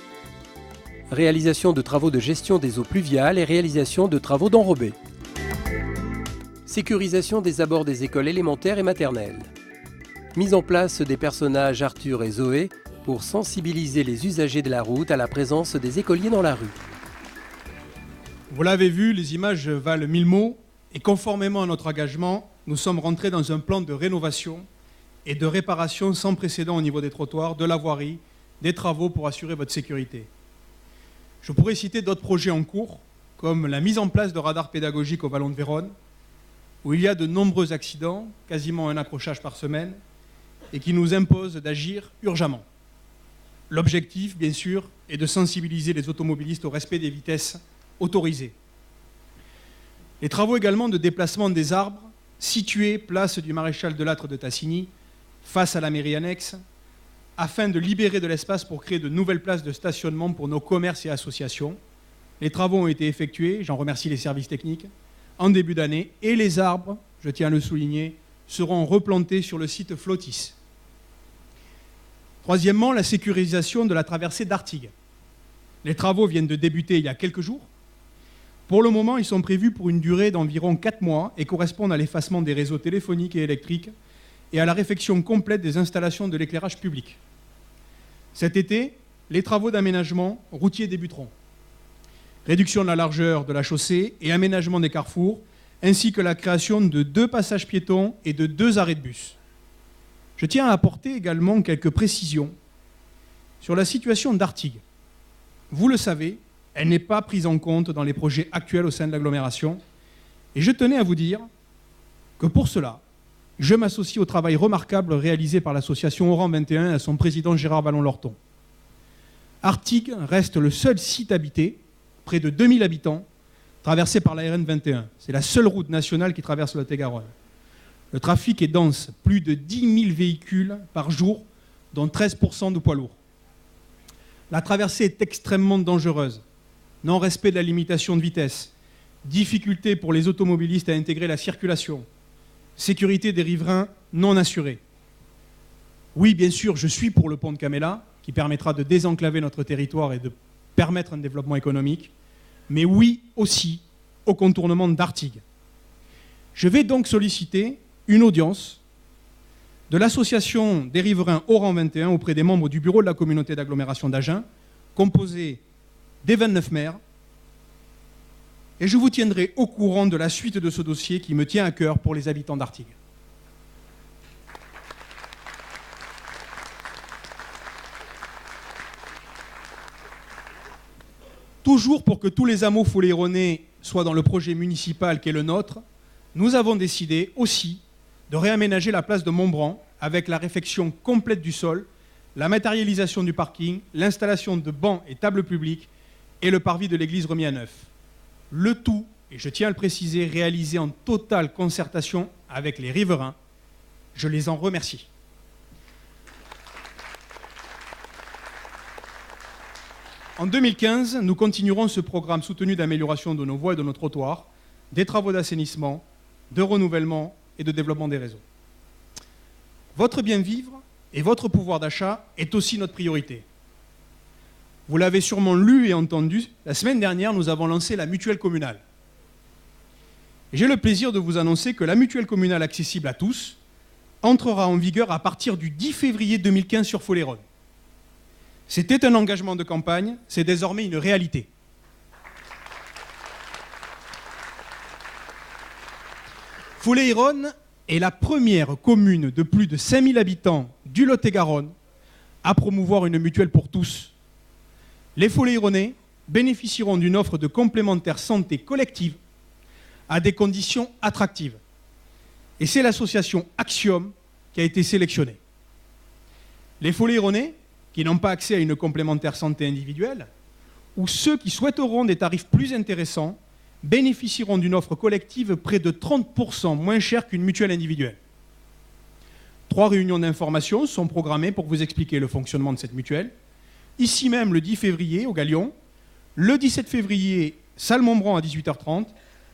Réalisation de travaux de gestion des eaux pluviales et réalisation de travaux d'enrobé. Sécurisation des abords des écoles élémentaires et maternelles. Mise en place des personnages Arthur et Zoé pour sensibiliser les usagers de la route à la présence des écoliers dans la rue. Vous l'avez vu, les images valent 1000 mots et conformément à notre engagement, nous sommes rentrés dans un plan de rénovation et de réparation sans précédent au niveau des trottoirs, de la voirie, des travaux pour assurer votre sécurité. Je pourrais citer d'autres projets en cours, comme la mise en place de radars pédagogiques au Vallon de Vérone, où il y a de nombreux accidents, quasiment un accrochage par semaine, et qui nous impose d'agir urgemment. L'objectif, bien sûr, est de sensibiliser les automobilistes au respect des vitesses autorisées. Les travaux également de déplacement des arbres situés place du Maréchal Delattre de Tassigny, face à la mairie annexe, afin de libérer de l'espace pour créer de nouvelles places de stationnement pour nos commerces et associations. Les travaux ont été effectués, j'en remercie les services techniques, en début d'année, et les arbres, je tiens à le souligner, seront replantés sur le site Flotis. Troisièmement, la sécurisation de la traversée d'Artigues. Les travaux viennent de débuter il y a quelques jours. Pour le moment, ils sont prévus pour une durée d'environ 4 mois et correspondent à l'effacement des réseaux téléphoniques et électriques et à la réfection complète des installations de l'éclairage public. Cet été, les travaux d'aménagement routier débuteront. Réduction de la largeur de la chaussée et aménagement des carrefours, ainsi que la création de 2 passages piétons et de 2 arrêts de bus. Je tiens à apporter également quelques précisions sur la situation d'Artigues. Vous le savez, elle n'est pas prise en compte dans les projets actuels au sein de l'agglomération. Et je tenais à vous dire que pour cela, je m'associe au travail remarquable réalisé par l'association Oran 21 et à son président Gérard Vallon-Lorton. Artigues reste le seul site habité, près de 2000 habitants, traversé par la RN 21. C'est la seule route nationale qui traverse le Lot-et-Garonne. Le trafic est dense, plus de 10 000 véhicules par jour, dont 13% de poids lourds. La traversée est extrêmement dangereuse. Non-respect de la limitation de vitesse, difficulté pour les automobilistes à intégrer la circulation, sécurité des riverains non assurés. Oui, bien sûr, je suis pour le pont de Camella, qui permettra de désenclaver notre territoire et de permettre un développement économique, mais oui aussi au contournement d'Artigues. Je vais donc solliciter une audience de l'association des riverains Oran 21 auprès des membres du bureau de la communauté d'agglomération d'Agen, composé des 29 maires, et je vous tiendrai au courant de la suite de ce dossier qui me tient à cœur pour les habitants d'Artigues. Toujours pour que tous les hameaux fouleyronnais soient dans le projet municipal qui est le nôtre, nous avons décidé aussi de réaménager la place de Montbran avec la réfection complète du sol, la matérialisation du parking, l'installation de bancs et tables publiques et le parvis de l'église remis à neuf. Le tout, et je tiens à le préciser, réalisé en totale concertation avec les riverains. Je les en remercie. En 2015, nous continuerons ce programme soutenu d'amélioration de nos voies et de nos trottoirs, des travaux d'assainissement, de renouvellement et de développement des réseaux. Votre bien-vivre et votre pouvoir d'achat est aussi notre priorité. Vous l'avez sûrement lu et entendu, la semaine dernière, nous avons lancé la mutuelle communale. J'ai le plaisir de vous annoncer que la mutuelle communale accessible à tous entrera en vigueur à partir du 10 février 2015 sur Foléronne. C'était un engagement de campagne, c'est désormais une réalité. Foléronne est la première commune de plus de 5000 habitants du Lot-et-Garonne à promouvoir une mutuelle pour tous. Les Foléyronnais bénéficieront d'une offre de complémentaire santé collective à des conditions attractives. Et c'est l'association Axiom qui a été sélectionnée. Les Foléyronnais, qui n'ont pas accès à une complémentaire santé individuelle, ou ceux qui souhaiteront des tarifs plus intéressants, bénéficieront d'une offre collective près de 30% moins chère qu'une mutuelle individuelle. 3 réunions d'information sont programmées pour vous expliquer le fonctionnement de cette mutuelle. Ici même le 10 février au Galion, le 17 février, salle Montbran à 18h30,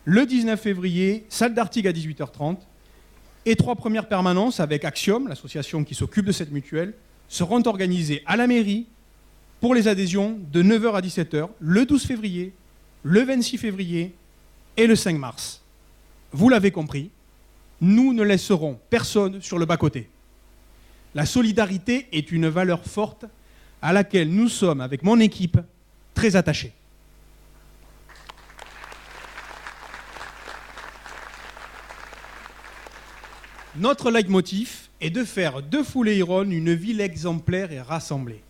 le 19 février, salle d'Artigues à 18h30, et 3 premières permanences avec Axiom, l'association qui s'occupe de cette mutuelle, seront organisées à la mairie pour les adhésions de 9h à 17h, le 12 février, le 26 février et le 5 mars. Vous l'avez compris, nous ne laisserons personne sur le bas-côté. La solidarité est une valeur forte à laquelle nous sommes, avec mon équipe, très attachés. Notre leitmotiv est de faire de Foléronne une ville exemplaire et rassemblée.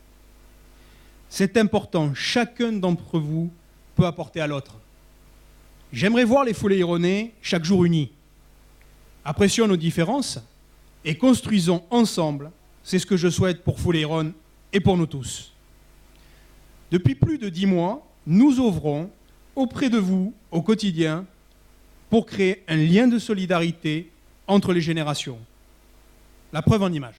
C'est important, chacun d'entre vous peut apporter à l'autre. J'aimerais voir les Foléyronnais chaque jour unis. Apprécions nos différences et construisons ensemble. C'est ce que je souhaite pour Fouleiron et pour nous tous. Depuis plus de 10 mois, nous œuvrons auprès de vous au quotidien pour créer un lien de solidarité entre les générations. La preuve en image.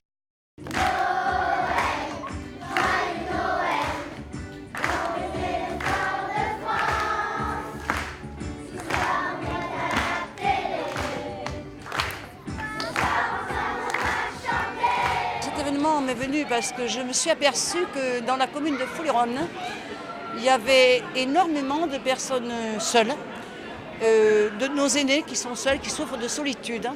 M'est venu parce que je me suis aperçue que dans la commune de Fouleiron, il y avait énormément de personnes seules, de nos aînés qui sont seuls, qui souffrent de solitude.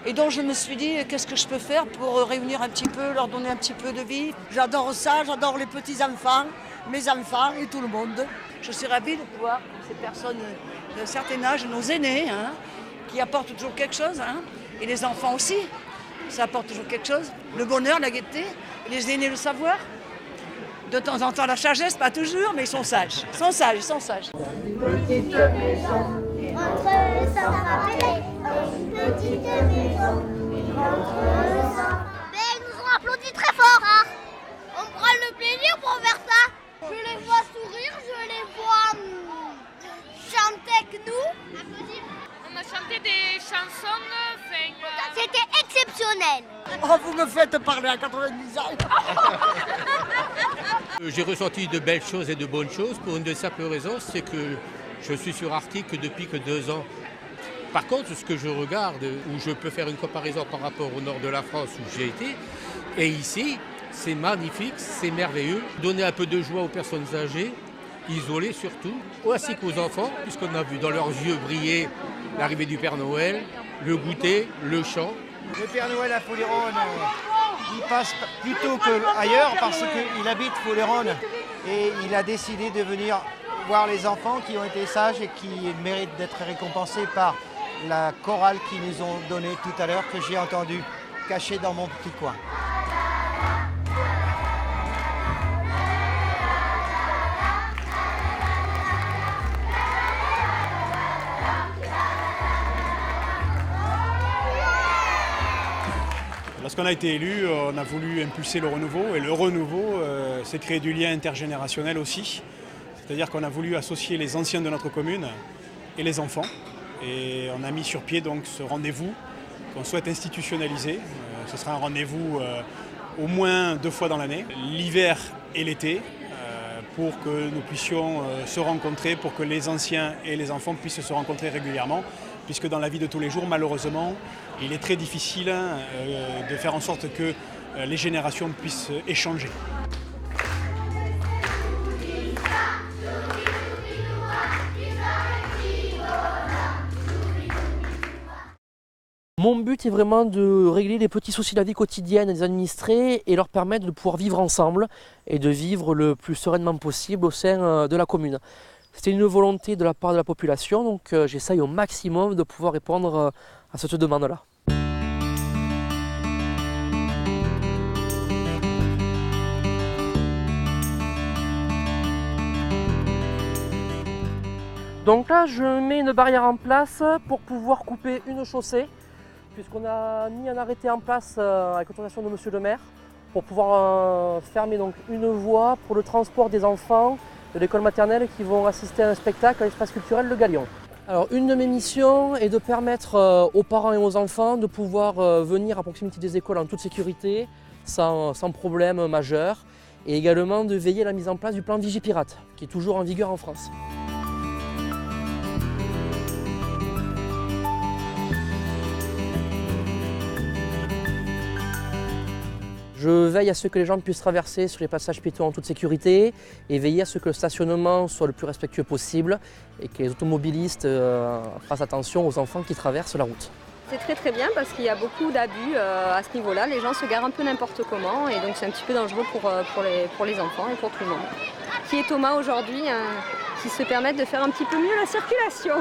Et donc je me suis dit, qu'est-ce que je peux faire pour réunir un petit peu, leur donner un petit peu de vie. J'adore ça, j'adore les petits-enfants, mes enfants et tout le monde. Je suis ravie de pouvoir ces personnes d'un certain âge, nos aînés, qui apportent toujours quelque chose, et les enfants aussi. Ça apporte toujours quelque chose, le bonheur, la gaieté, les aînés le savoir. De temps en temps la sagesse, pas toujours, mais ils sont sages. Ils sont sages, ils sont sages. Une petite maison, entre ça rappelait, une petite maison, entre ça. Mais ils nous ont applaudi très fort, On prend le plaisir pour faire ça. Je les vois sourire, je les vois chanter avec nous. Applaudir. On a chanté des chansons, c'était exceptionnel. Oh, vous me faites parler à 90 ans. J'ai ressenti de belles choses et de bonnes choses pour une simple raison, c'est que je suis sur Arctique depuis que 2 ans. Par contre, ce que je regarde, où je peux faire une comparaison par rapport au nord de la France où j'ai été, et ici, c'est magnifique, c'est merveilleux. Donner un peu de joie aux personnes âgées, isolées surtout, ainsi qu'aux enfants, puisqu'on a vu dans leurs yeux briller l'arrivée du Père Noël, le goûter, le chant. Le Père Noël à Fouleiron, il passe plutôt qu'ailleurs parce qu'il habite Fouleiron et il a décidé de venir voir les enfants qui ont été sages et qui méritent d'être récompensés par la chorale qu'ils nous ont donnée tout à l'heure, que j'ai entendue cachée dans mon petit coin. Lorsqu'on a été élu, on a voulu impulser le renouveau et le renouveau, c'est créer du lien intergénérationnel aussi. C'est-à-dire qu'on a voulu associer les anciens de notre commune et les enfants. Et on a mis sur pied donc ce rendez-vous qu'on souhaite institutionnaliser. Ce sera un rendez-vous au moins 2 fois dans l'année, l'hiver et l'été, pour que nous puissions se rencontrer, pour que les anciens et les enfants puissent se rencontrer régulièrement. Puisque dans la vie de tous les jours, malheureusement, il est très difficile de faire en sorte que les générations puissent échanger. Mon but est vraiment de régler les petits soucis de la vie quotidienne des administrés et leur permettre de pouvoir vivre ensemble et de vivre le plus sereinement possible au sein de la commune. C'était une volonté de la part de la population, donc j'essaye au maximum de pouvoir répondre à cette demande-là. Donc là, je mets une barrière en place pour pouvoir couper une chaussée, puisqu'on a mis un arrêté en place avec l'autorisation de Monsieur le maire, pour pouvoir fermer donc une voie pour le transport des enfants de l'école maternelle qui vont assister à un spectacle à l'espace culturel Le Galion. Alors une de mes missions est de permettre aux parents et aux enfants de pouvoir venir à proximité des écoles en toute sécurité, sans problème majeur, et également de veiller à la mise en place du plan Vigipirate, qui est toujours en vigueur en France. Je veille à ce que les gens puissent traverser sur les passages piétons en toute sécurité et veiller à ce que le stationnement soit le plus respectueux possible et que les automobilistes fassent attention aux enfants qui traversent la route. C'est très bien parce qu'il y a beaucoup d'abus à ce niveau-là. Les gens se garent un peu n'importe comment et donc c'est un petit peu dangereux pour les enfants et pour tout le monde. Qui est Thomas aujourd'hui, qui se permettent de faire un petit peu mieux la circulation.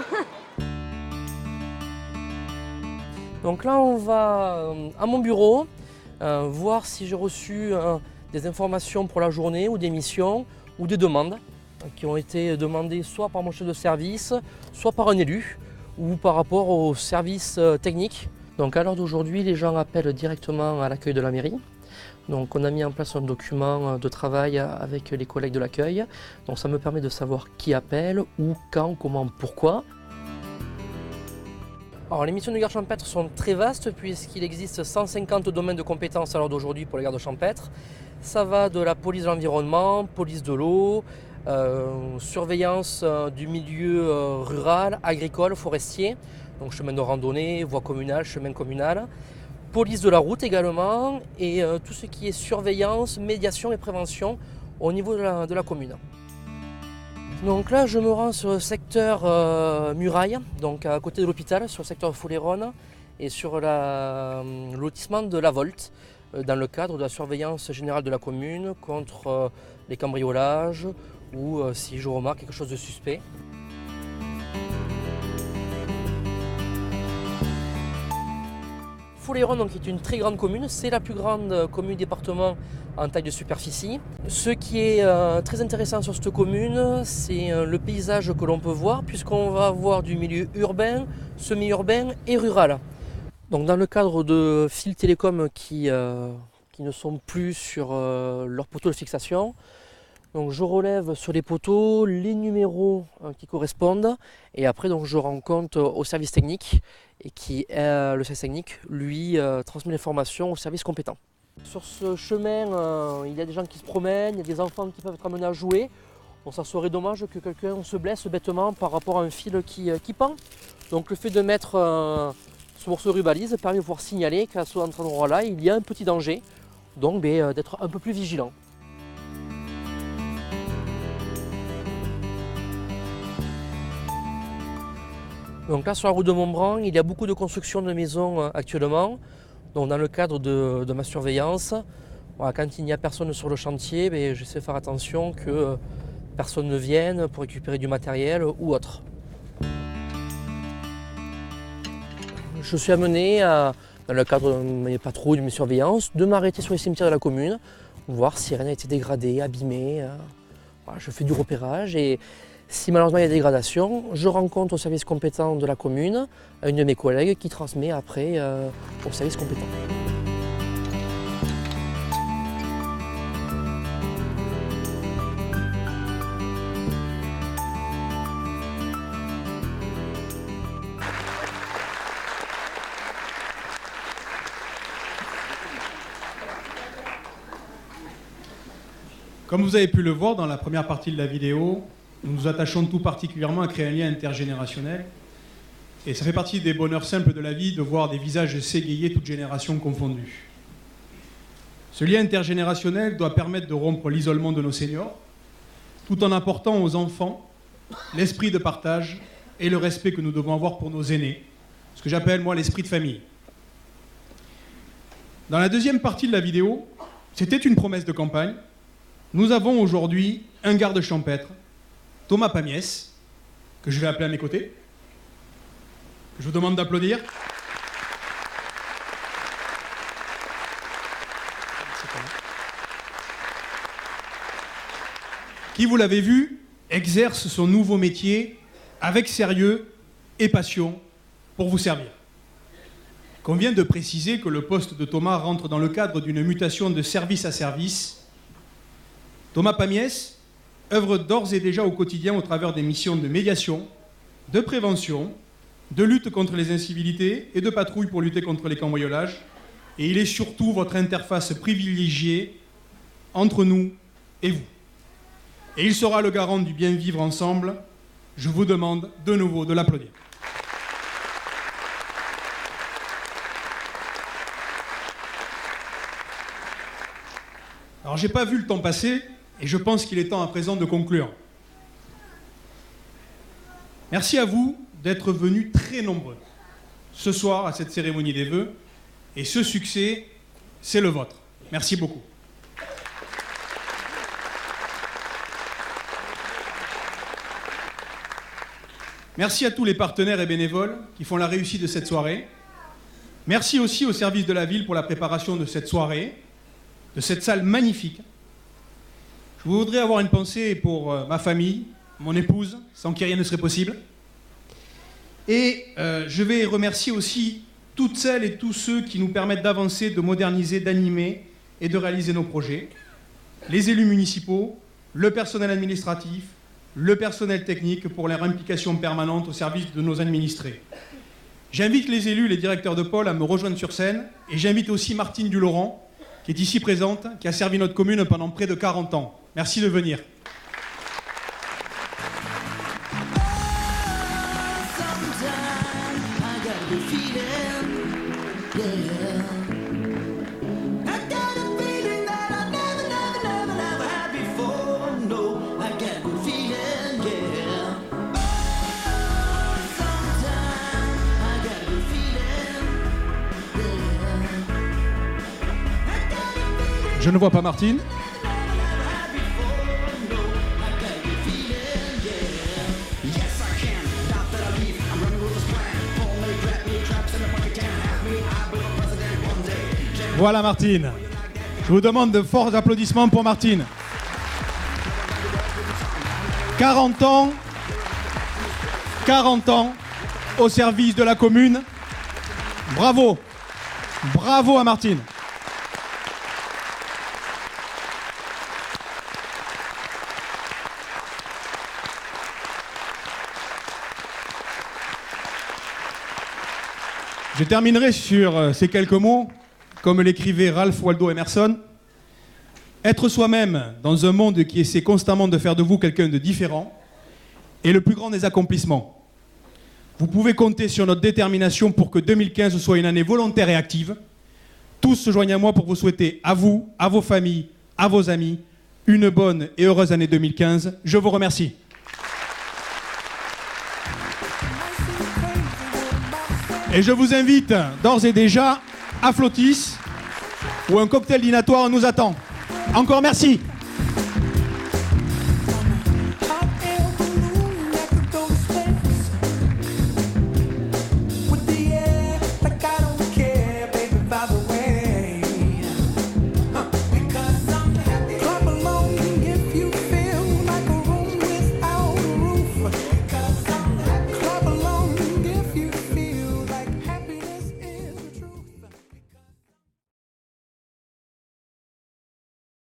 Donc là on va à mon bureau. Voir si j'ai reçu des informations pour la journée ou des missions ou des demandes qui ont été demandées soit par mon chef de service, soit par un élu ou par rapport aux services techniques. Donc à l'heure d'aujourd'hui, les gens appellent directement à l'accueil de la mairie. Donc on a mis en place un document de travail avec les collègues de l'accueil. Donc ça me permet de savoir qui appelle, où, quand, comment, pourquoi. Alors les missions de garde champêtre sont très vastes puisqu'il existe 150 domaines de compétences à l'heure d'aujourd'hui pour les gardes champêtres. Ça va de la police de l'environnement, police de l'eau, surveillance du milieu rural, agricole, forestier, donc chemin de randonnée, voie communale, chemin communal, police de la route également et tout ce qui est surveillance, médiation et prévention au niveau de la commune. Donc là, je me rends sur le secteur Muraille, donc à côté de l'hôpital, sur le secteur Fouléronne et sur le lotissement de la Volte, dans le cadre de la surveillance générale de la commune contre les cambriolages ou si je remarque quelque chose de suspect. Fouléronne donc, est une très grande commune, c'est la plus grande commune du département en taille de superficie. Ce qui est très intéressant sur cette commune, c'est le paysage que l'on peut voir, puisqu'on va avoir du milieu urbain, semi-urbain et rural. Donc dans le cadre de fils télécom qui ne sont plus sur leur poteau de fixation, donc je relève sur les poteaux les numéros qui correspondent et après donc, je rends compte au service technique et le service technique lui transmet l'information au service compétent. Sur ce chemin, il y a des gens qui se promènent, il y a des enfants qui peuvent être amenés à jouer. Bon, ça serait dommage que quelqu'un se blesse bêtement par rapport à un fil qui pend. Donc le fait de mettre ce morceau de rubalise permet de pouvoir signaler qu'à cet endroit-là, il y a un petit danger, donc d'être un peu plus vigilant. Donc là, sur la route de Montbran, il y a beaucoup de construction de maisons actuellement. Donc dans le cadre de ma surveillance, voilà, quand il n'y a personne sur le chantier, j'essaie de faire attention que personne ne vienne pour récupérer du matériel ou autre. Je suis amené, dans le cadre de mes patrouilles, de mes surveillances, de m'arrêter sur les cimetières de la commune, voir si rien n'a été dégradé, abîmé. Voilà, je fais du repérage et si malheureusement il y a dégradation, je rends compte au service compétent de la commune, à une de mes collègues qui transmet après au service compétent. Comme vous avez pu le voir dans la première partie de la vidéo, nous nous attachons tout particulièrement à créer un lien intergénérationnel. Et ça fait partie des bonheurs simples de la vie de voir des visages s'égayer, toutes générations confondues. Ce lien intergénérationnel doit permettre de rompre l'isolement de nos seniors, tout en apportant aux enfants l'esprit de partage et le respect que nous devons avoir pour nos aînés, ce que j'appelle moi l'esprit de famille. Dans la deuxième partie de la vidéo, c'était une promesse de campagne. Nous avons aujourd'hui un garde champêtre, Thomas Pamiès, que je vais appeler à mes côtés. Je vous demande d'applaudir. Qui, vous l'avez vu, exerce son nouveau métier avec sérieux et passion pour vous servir. Il convient de préciser que le poste de Thomas rentre dans le cadre d'une mutation de service à service. Thomas Pamiès œuvre d'ores et déjà au quotidien au travers des missions de médiation, de prévention, de lutte contre les incivilités et de patrouille pour lutter contre les cambriolages. Et il est surtout votre interface privilégiée entre nous et vous. Et il sera le garant du bien vivre ensemble. Je vous demande de nouveau de l'applaudir. Alors, j'ai pas vu le temps passer et je pense qu'il est temps à présent de conclure. Merci à vous d'être venus très nombreux ce soir à cette cérémonie des vœux. Et ce succès, c'est le vôtre. Merci beaucoup. Merci à tous les partenaires et bénévoles qui font la réussite de cette soirée. Merci aussi au service de la ville pour la préparation de cette soirée, de cette salle magnifique. Je voudrais avoir une pensée pour ma famille, mon épouse, sans qui rien ne serait possible. Et je vais remercier aussi toutes celles et tous ceux qui nous permettent d'avancer, de moderniser, d'animer et de réaliser nos projets. Les élus municipaux, le personnel administratif, le personnel technique pour leur implication permanente au service de nos administrés. J'invite les élus, les directeurs de pôle à me rejoindre sur scène et j'invite aussi Martine Dulaurent, qui est ici présente, qui a servi notre commune pendant près de 40 ans. Merci de venir. Je ne vois pas Martine. Voilà Martine. Je vous demande de forts applaudissements pour Martine. 40 ans au service de la commune. Bravo. Bravo à Martine. Je terminerai sur ces quelques mots, comme l'écrivait Ralph Waldo Emerson. Être soi-même dans un monde qui essaie constamment de faire de vous quelqu'un de différent est le plus grand des accomplissements. Vous pouvez compter sur notre détermination pour que 2015 soit une année volontaire et active. Tous se joignent à moi pour vous souhaiter à vous, à vos familles, à vos amis, une bonne et heureuse année 2015. Je vous remercie. Et je vous invite d'ores et déjà à Flotis, où un cocktail dînatoire nous attend. Encore merci.